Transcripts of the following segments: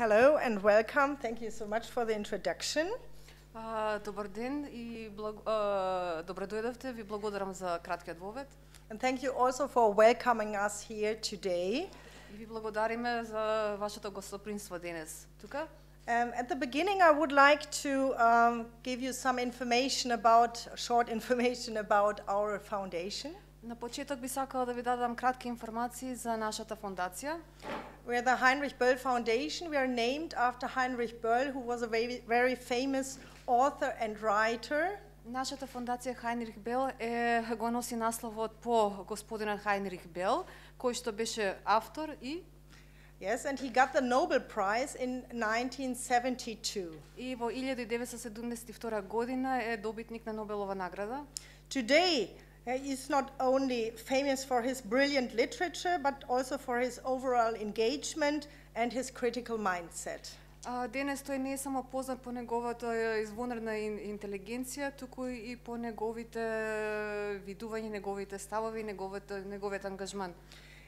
Hello and welcome. Thank you so much for the introduction. Добър ден и добре дойдохте. Ви благодарам за краткият вовед. And thank you also for welcoming us here today. И ви благодариме за вашето гостоприемство днес тук. At the beginning, I would like to give you some short information about our foundation. На почеток би сакала да ви дадам кратки информации за нашата фондация. We are the Heinrich Böll Foundation. We are named after Heinrich Böll, who was a very famous author and writer. Нашата фондација Хайнрих Бел го носи насловот по господинот Хайнрих Бел, кој што беше автор и Yes, and he got the Nobel Prize in 1972. И во 1972 година е добитник на Нобелова награда. Today, he is not only famous for his brilliant literature, but also for his overall engagement and his critical mindset. Денес тој не е само познат по неговата извонредна интелигенција, туку и по неговите видувања, неговите ставови, неговиот ангажман.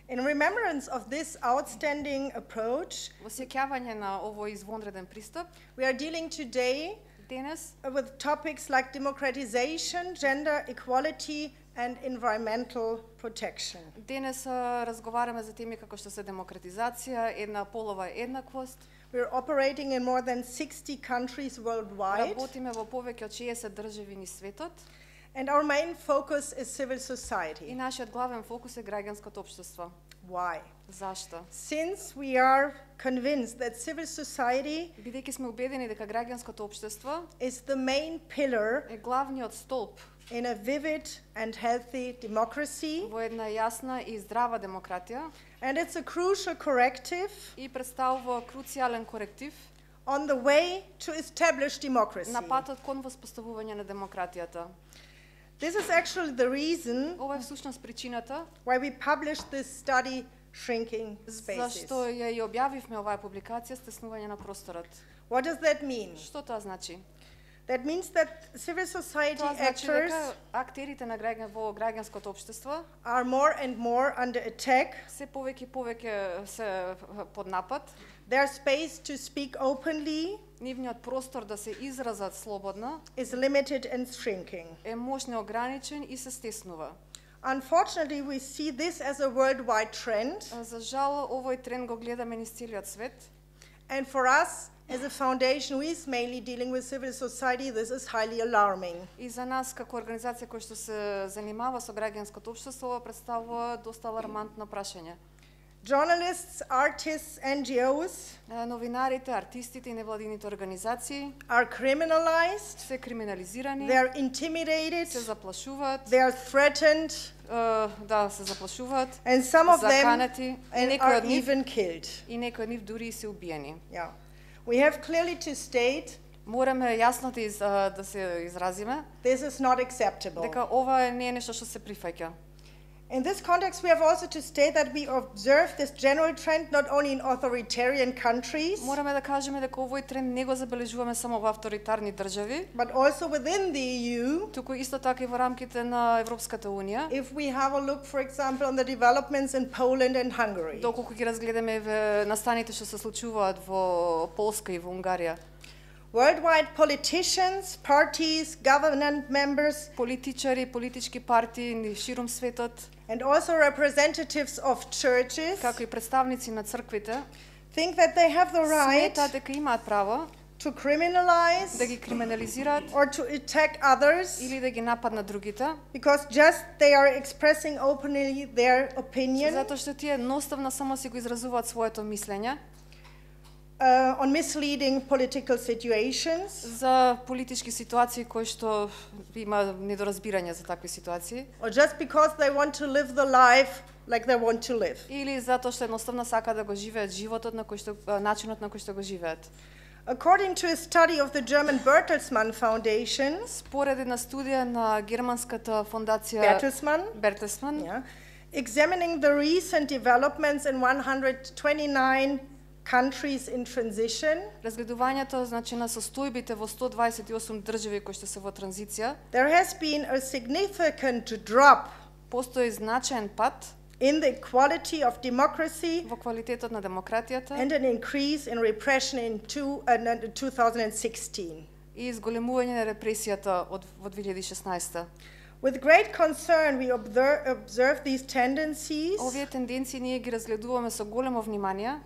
In remembrance of this outstanding approach, во сеќавање на овој извонреден пристап, we are dealing today денес with topics like democratization, gender equality, and environmental protection. Денес разговараме за теми како што се демократизација, една полова еднаквост. We are operating in more than 60 countries worldwide. Работиме во повеќе од 60 држави низ светот. And our main focus is civil society. И нашиот главен фокус е граѓанското општество. Why? Зашто? Since we are convinced that civil society Бидејќи сме убедени дека граѓанското општество is the main pillar е главниот столб in a vivid and healthy democracy, во една јасна и здрава демократија, and it's a crucial corrective и представува круцијален коректив on the way to establish democracy. на патот кон воспоставување на демократијата. This is actually the reason Ова е всушност причината why we published this study, Shrinking Spaces. зашто ја и објавивме оваа публикација Стеснување на просторот. What does that mean? Што тоа значи? That means that civil society Тоа значи actors дека актерите на во граѓанското општество are more and more under attack. се повеќе и повеќе се под напад. Their space to speak openly Нивниот простор да се изразат слободно is limited and shrinking. е мощно ограничен и се стеснува. Unfortunately, we see this as a worldwide trend. За жал, овој тренд го гледаме низ целиот свет. And for us, as a foundation, we is mainly dealing with civil society. This is highly alarming. И за нас како организација која што се занимава со граѓанското општество, ова представува доста алармантно прашање. Journalists, artists, NGOs Новинарите, артистите и невладините организации are criminalized, се криминализирани, they are intimidated, се заплашуваат, they are threatened, да, се заплашуваат, and some of them заканати, и некои are од нив even killed. и некои од нив дури и се убиени. Yeah. We have clearly to state Мораме јасно да се изразиме this is not acceptable. дека ова не е нешто што се прифаќа. In this context, we have also to state that we observe this general trend not only in authoritarian countries, Мораме да кажеме дека овој тренд не го забележуваме само во авторитарни држави, but also within the EU. туку исто така и во рамките на Европската унија. If we have a look, for example, on the developments in Poland and Hungary. Доколку ги разгледаме настаните што се случуваат во Полска и во Унгарија. Worldwide politicians, parties, government members, Политичари, политички партии широм светот, and also representatives of churches како и представници на црквите, think that they have the right сметаат дека имаат право to criminalize да ги криминализираат or to attack others или да ги нападнат другите, because just they are expressing openly their opinion затоа што тие едноставно само си го изразуваат своето мислење on misleading political situations, за политички ситуации кои што има недоразбирање за такви ситуации, or just because they want to live the life like they want to live. или затоа што едноставно сака да го живеат животот на кој што начинот на кој што го живеат. According to a study of the German Bertelsmann Foundation, Според една студија на германската фондација Bertelsmann, yeah, examining the recent developments in 129 countries in transition, разгледувањето значи на состојбите во 128 држави кои што се во транзиција, there has been a significant drop постои значаен пат in the equality of democracy во квалитетот на демократијата and an increase in repression in 2016. и изголемување на репресијата во 2016. With great concern we observe these tendencies Овие тенденции ние ги разгледуваме со големо внимание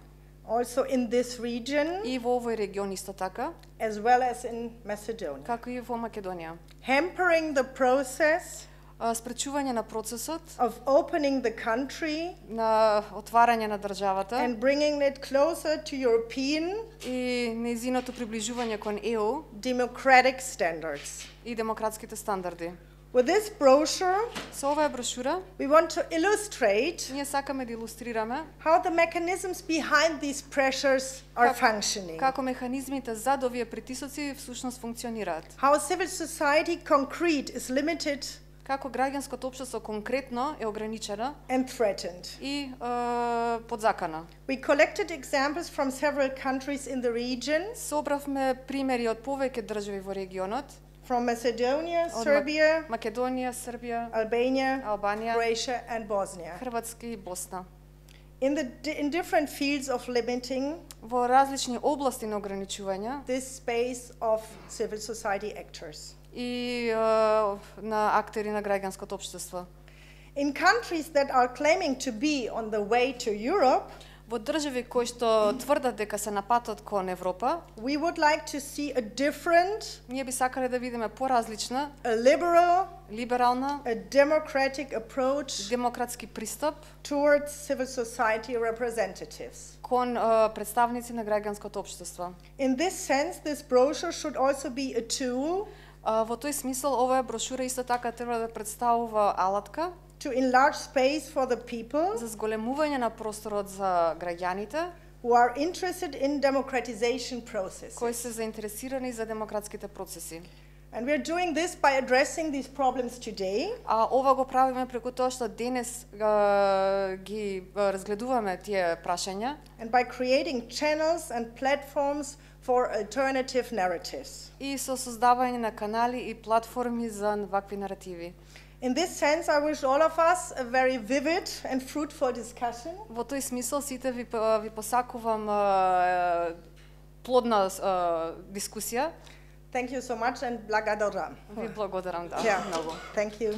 also in this region и во овој регион исто така, as well as in Macedonia, како и во Македонија. hampering the process Спречување на процесот of opening the country на отварање на државата and bringing it closer to European и нејзиното приближување кон ЕУ democratic standards. и демократските стандарди. With this brochure, Со оваа брошура we want to illustrate ние сакаме да илустрираме how the mechanisms behind these pressures are functioning, како механизмите зад овие притисоци всушност функционираат. how civil society concrete is limited Како граѓанското општество конкретно е ограничено and threatened. и подзакана. We collected examples from several countries in the region, Собравме примери од повеќе држави во регионот, from Macedonia, од Serbia, Македонија, Србија, Albania, Албанија, Croatia, and Bosnia. Хрватска и Босна. In different fields of limiting Во различни области на ограничување this space of civil society actors. и на актери на граѓанското општество. In countries that are claiming to be on the way to Europe, Во држави кои што тврдат дека се на патот кон Европа, we would like to see a different, ние би сакале да видиме поразлична, a liberal, либерална, a democratic approach демократски пристап towards civil society representatives. кон представници на граѓанското општество. In this sense, this brochure should also be a tool Во тој смисол, оваа брошура исто така треба да представува алатка to enlarge space for the people за зголемување на просторот за граѓаните who are interested in democratization processes. кои се заинтересирани за демократските процеси. And we're doing this by addressing these problems today А ова го правиме преку тоа што денес ги разгледуваме тие прашања and by creating channels and platforms for alternative narratives. и со создавање на канали и платформи за вакви наративи. In this sense, I wish all of us a very vivid and fruitful discussion. Во тој смисол сите ви посакувам плодна дискусија. Thank you so much and благодарам. Ви благодарам, да, Yeah. многу. Thank you.